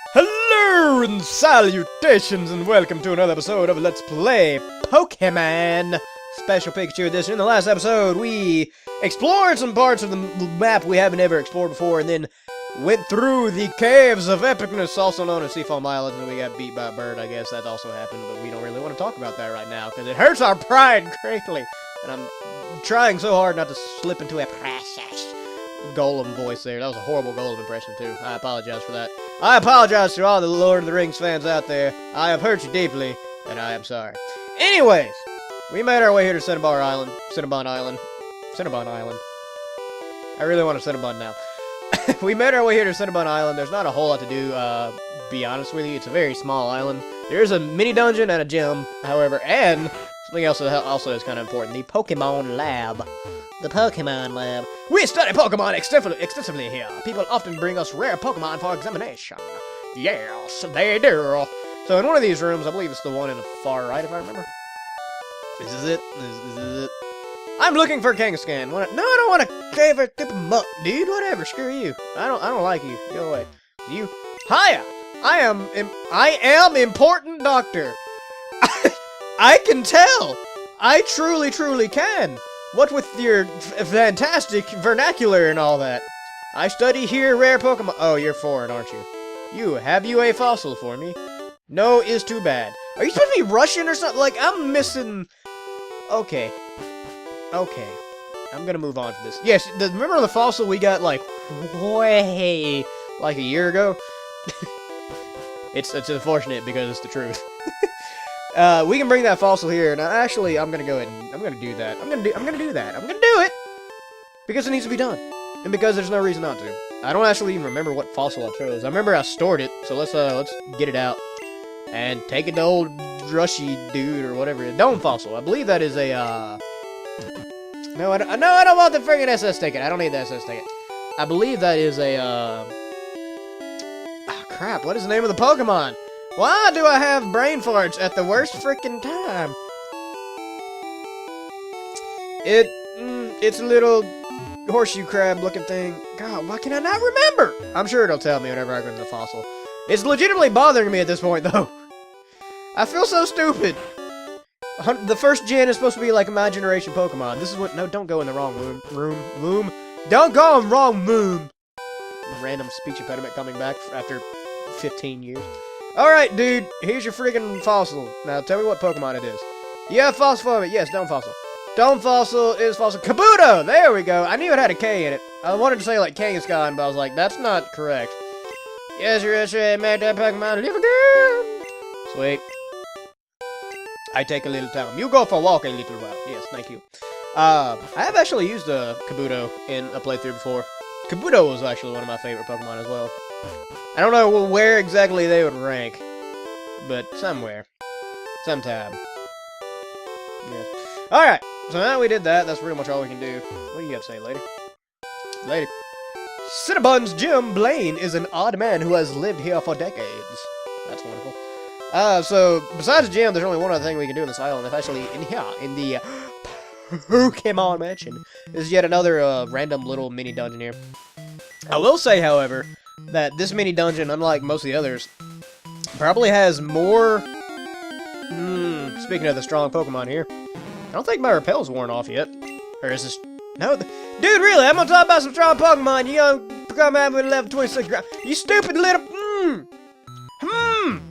Hello and salutations and welcome to another episode of Let's Play Pokemon Special Pikachu Addition. In the last episode, we explored some parts of the map we haven't ever explored before and then went through the Caves of Epicness, also known as Seafoam Island, and we got beat by a bird. I guess that also happened, but we don't really want to talk about that right now because it hurts our pride greatly. And I'm trying so hard not to slip into a precious Golem voice there. That was a horrible Golem impression, too. I apologize for that. I apologize to all the Lord of the Rings fans out there. I have hurt you deeply, and I am sorry. Anyways, we made our way here to Cinnibar Island. Cinnabon Island. I really want to Cinnabon now. We made our way here to Cinnabon Island. There's not a whole lot to do, be honest with you. It's a very small island. There's a mini dungeon and a gym, however, and something else that also is kind of important. The Pokemon Lab. The Pokemon Lab. We study Pokemon extensively here. People often bring us rare Pokemon for examination. Yes, they do. So in one of these rooms, I believe it's the one in the far right, if I remember. This is it. This is it. I'm looking for Kangaskhan. No, I don't want to favorite tip him up, dude. Whatever. Screw you. I don't like you. Go away. You. Hiya. I am important doctor. I can tell. I truly can. What with your fantastic vernacular and all that? I study here rare Pokemon. Oh, you're foreign, aren't you? Have you a fossil for me? No is too bad. Are you supposed to be Russian or something? Like, I'm missing... Okay. I'm gonna move on from this. Yes, remember the fossil we got, like, way... like a year ago? It's unfortunate because it's the truth. We can bring that fossil here. Now, actually, I'm gonna go ahead and I'm gonna do that. I'm gonna do it because it needs to be done, and because there's no reason not to. I don't actually even remember what fossil I chose. I remember I stored it, so let's get it out and take it to old Rushy dude or whatever. Dome fossil. I believe that is a No, I don't want the friggin' SS ticket. I don't need the SS ticket. I believe that is a crap. What is the name of the Pokemon? Why do I have brain farts at the worst freaking time? It's a little horseshoe crab looking thing. God, why can I not remember? I'm sure it'll tell me whenever I go to the fossil. It's legitimately bothering me at this point, though. I feel so stupid. The first gen is supposed to be like my generation Pokemon. This is what... No, don't go in the wrong room. Don't go in the wrong room. Random speech impediment coming back after 15 years. Alright, dude, here's your friggin' fossil. Now, tell me what Pokemon it is. You have fossil for me. Yes, Dome Fossil. Dome Fossil is fossil. Kabuto! There we go. I knew it had a K in it. I wanted to say, like, Kangaskhan, but I was like, that's not correct. Yes, you're made that Pokemon live again. Sweet. I take a little time. You go for a walk a little while. Yes, thank you. I have actually used a Kabuto in a playthrough before. Kabuto was actually one of my favorite Pokemon as well. I don't know where exactly they would rank, but somewhere. Sometime. Yes. Alright, so now we did that, that's pretty much all we can do. What do you got to say, lady? Lady. Cinnabon's Gym, Blaine, is an odd man who has lived here for decades. That's wonderful. So, besides the gym, there's only one other thing we can do in this island. It's actually in here, in the Pokemon Mansion. This is yet another random little mini dungeon here. I will say, however, that this mini dungeon, unlike most of the others, probably has more... speaking of the strong Pokemon here, I don't think my repel's worn off yet. Or is this... No, dude, really, I'm gonna talk about some strong Pokemon. You gonna come out with level 26 ground. You stupid little...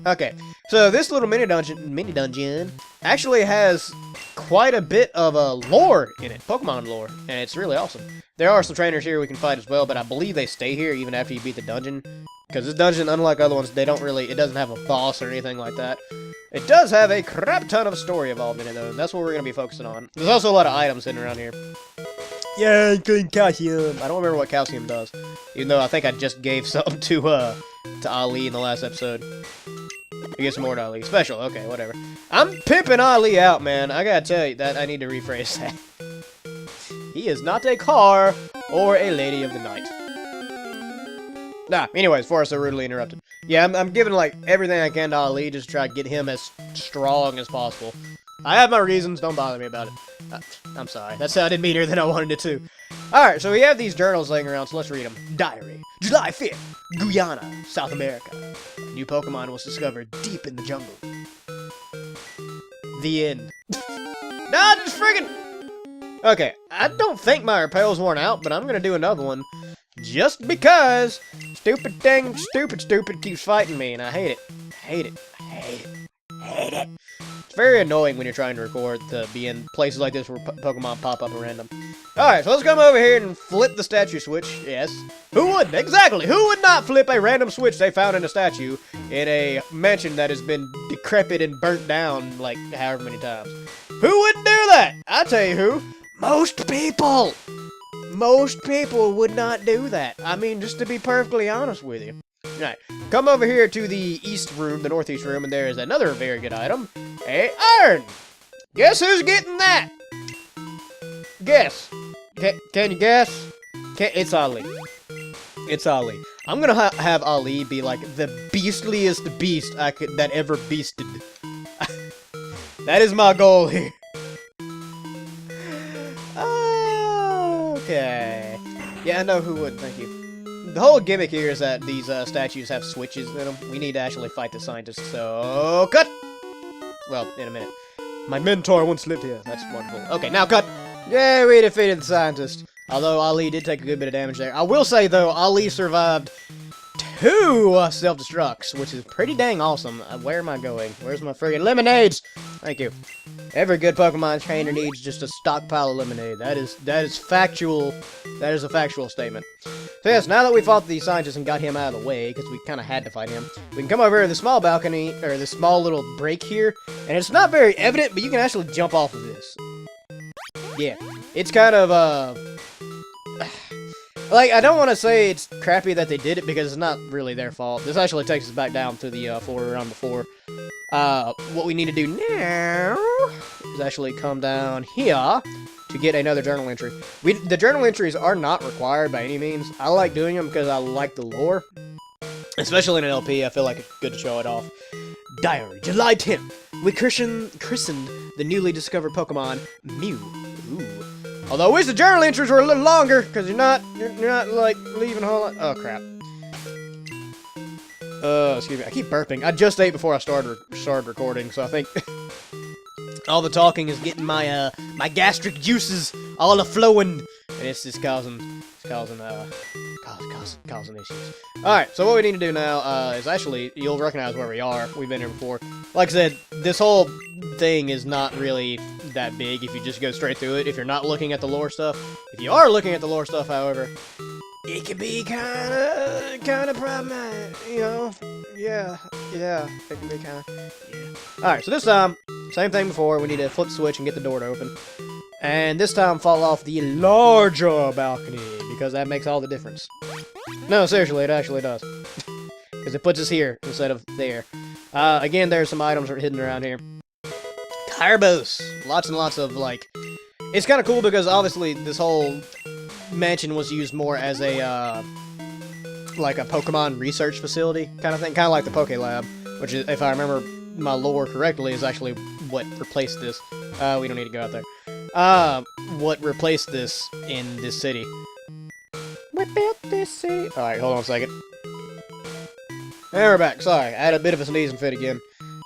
Okay, so this little mini dungeon actually has quite a bit of lore in it, Pokemon lore, and it's really awesome. There are some trainers here we can fight as well, but I believe they stay here even after you beat the dungeon, because this dungeon, unlike other ones, it doesn't have a boss or anything like that. It does have a crap ton of story involved in it, though, and that's what we're going to be focusing on. There's also a lot of items sitting around here. Yeah, including calcium. I don't remember what calcium does, even though I think I just gave some to Ali in the last episode. I guess more to Ali. Special, okay, whatever. I'm pimping Ali out, man. I gotta tell you that I need to rephrase that. He is not a car or a lady of the night. Nah, anyways, before I so rudely interrupted. Yeah, I'm giving, like, everything I can to Ali just to try to get him as strong as possible. I have my reasons. Don't bother me about it. I'm sorry. That sounded meaner than I wanted it to. Alright, so we have these journals laying around, so let's read them. Diary. July 5th. Guyana, South America. A new Pokemon was discovered deep in the jungle. The end. Nah, just friggin'... Okay, I don't think my repel's worn out, but I'm gonna do another one. Just because stupid thing, stupid keeps fighting me, and I hate it. Hate it. Hate it. Hate it. It's very annoying when you're trying to record to be in places like this where Pokemon pop up at random. Alright, so let's come over here and flip the statue switch. Yes. Who wouldn't? Exactly. Who would not flip a random switch they found in a statue in a mansion that has been decrepit and burnt down like however many times? Who wouldn't do that? I'll tell you who. Most people. Most people would not do that. I mean, just to be perfectly honest with you. Alright, come over here to the east room, the northeast room, and there is another very good item. A iron! Guess who's getting that? Guess. Can you guess? It's Ali. It's Ali. I'm gonna have Ali be like the beastliest beast that ever beasted. That is my goal here. Okay. Yeah, I know who would, thank you. The whole gimmick here is that these statues have switches in them. We need to actually fight the scientists, so... Cut! Well, in a minute. My mentor once lived here. That's wonderful. Okay, now cut! Yeah, we defeated the scientist. Although Ali did take a good bit of damage there. I will say, though, Ali survived 2 self-destructs, which is pretty dang awesome. Where am I going? Where's my friggin' lemonades? Thank you. Every good Pokemon trainer needs just a stockpile of lemonade. That is factual. That is a factual statement. So yes, now that we fought the scientist and got him out of the way, because we kind of had to fight him, we can come over here to the small balcony, or the small little break here, and it's not very evident, but you can actually jump off of this. Yeah, it's kind of, like, I don't want to say it's crappy that they did it, because it's not really their fault. This actually takes us back down to the floor around before. What we need to do now is actually come down here to get another journal entry. The journal entries are not required by any means. I like doing them because I like the lore. Especially in an LP, I feel like it's good to show it off. Diary, July 10th. We christened the newly discovered Pokemon, Mew. Ooh. Although I wish the journal entries were a little longer, because you're not like leaving a whole lot. Oh crap. Excuse me. I keep burping. I just ate before I started recording, so I think all the talking is getting my my gastric juices all a-flowing, and it's just causing issues. Alright, so what we need to do now is actually, you'll recognize where we are. We've been here before. Like I said, this whole thing is not really that big if you just go straight through it, if you're not looking at the lore stuff. If you are looking at the lore stuff, however, it can be kind of problematic, you know? Yeah, it can be kind of, yeah. Alright, so this time, same thing before, we need to flip the switch and get the door to open. And this time, fall off the larger balcony, because that makes all the difference. No, seriously, it actually does. Because it puts us here, instead of there. Again, there's some items hidden around here. Carbos! Lots and lots of, like... It's kind of cool because, obviously, this whole mansion was used more as a, like a Pokemon research facility kind of thing. Kind of like the Poke Lab, which, is, if I remember my lore correctly, is actually what replaced this. We don't need to go out there. What replaced this in this city. What built this city? Alright, hold on a second. And we're back. Sorry, I had a bit of a sneezing fit again.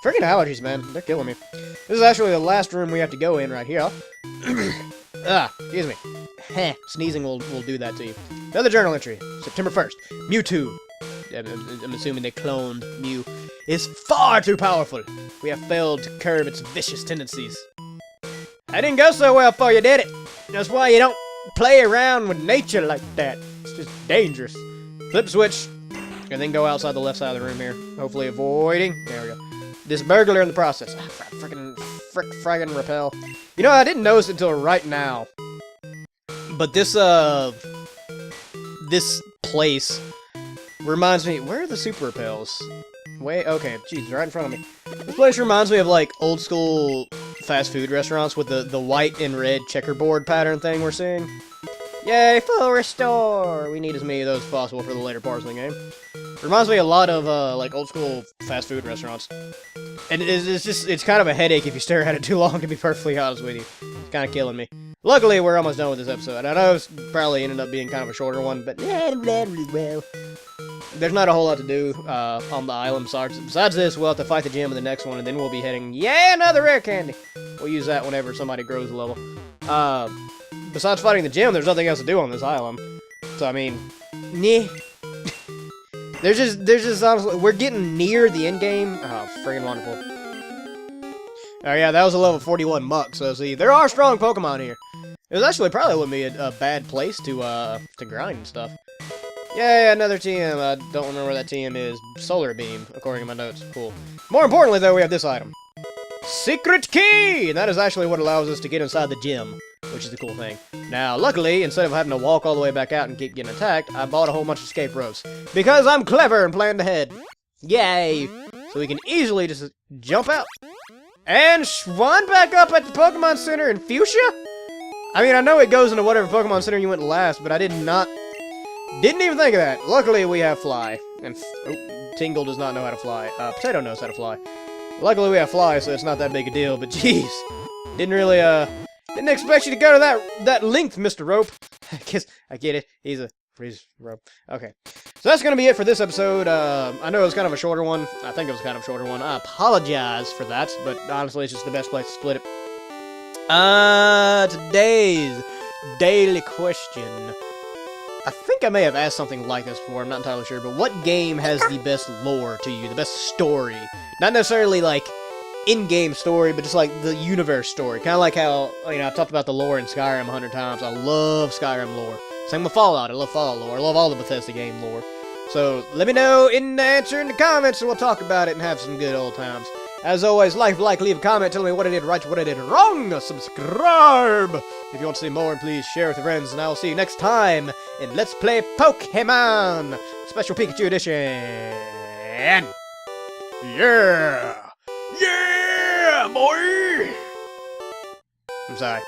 Freaking allergies, man. They're killing me. This is actually the last room we have to go in right here. Excuse me. Heh, sneezing will do that to you. Another journal entry. September 1st. Mewtwo. I'm assuming they cloned Mew. Is far too powerful. We have failed to curb its vicious tendencies. That didn't go so well for you, did it? That's why you don't play around with nature like that. It's just dangerous. Flip switch. And then go outside the left side of the room here. Hopefully avoiding. There we go. This burglar in the process. Friggin' repel. You know, I didn't notice it until right now. But this, this place reminds me... Where are the super repels? Wait, okay. Jeez, right in front of me. This place reminds me of, like, old school fast food restaurants with the white and red checkerboard pattern thing we're seeing. Yay, full restore! We need as many of those as possible for the later parts of the game. Reminds me a lot of, like, old school fast food restaurants. And it's kind of a headache if you stare at it too long, to be perfectly honest with you. It's kind of killing me. Luckily, we're almost done with this episode. I know it's probably ended up being kind of a shorter one, but well, there's not a whole lot to do on the island. Besides this, we'll have to fight the gym in the next one, and then we'll be heading, another rare candy. We'll use that whenever somebody grows a level. Besides fighting the gym, there's nothing else to do on this island. So, I mean, nah. There's just honestly, we're getting near the end game. Oh, friggin' wonderful. Oh yeah, that was a level 41 muck, so see, there are strong Pokemon here. It was actually probably wouldn't be a bad place to grind and stuff. Yay, another TM. I don't remember where that TM is. Solar Beam, according to my notes. Cool. More importantly, though, we have this item. Secret Key! And that is actually what allows us to get inside the gym, which is the cool thing. Now, luckily, instead of having to walk all the way back out and keep getting attacked, I bought a whole bunch of escape ropes. Because I'm clever and planned ahead. Yay! So we can easily just jump out. And swan back up at the Pokemon Center in Fuscia? I mean, I know it goes into whatever Pokemon Center you went last, but I didn't even think of that. Luckily, we have Fly. And, Tingle does not know how to fly. Potato knows how to fly. Luckily, we have Fly, so it's not that big a deal, but jeez. Didn't expect you to go to that length, Mr. Rope. I get it. He's rope. Okay. So that's gonna be it for this episode. I know it was kind of a shorter one. I think it was kind of a shorter one. I apologize for that, but honestly, it's just the best place to split it. Today's daily question. I think I may have asked something like this before. I'm not entirely sure, but what game has the best lore to you? The best story? Not necessarily like in-game story, but just like the universe story. Kind of like how, I've talked about the lore in Skyrim 100 times. I love Skyrim lore. Same with Fallout. I love Fallout lore. I love all the Bethesda game lore. So let me know in the answer in the comments, and we'll talk about it and have some good old times. As always, leave a comment, tell me what I did right, what I did wrong. Subscribe if you want to see more, and please share with your friends. And I will see you next time in Let's Play Pokemon Special Pikachu Addition. Yeah! Yeah, boy! I'm sorry.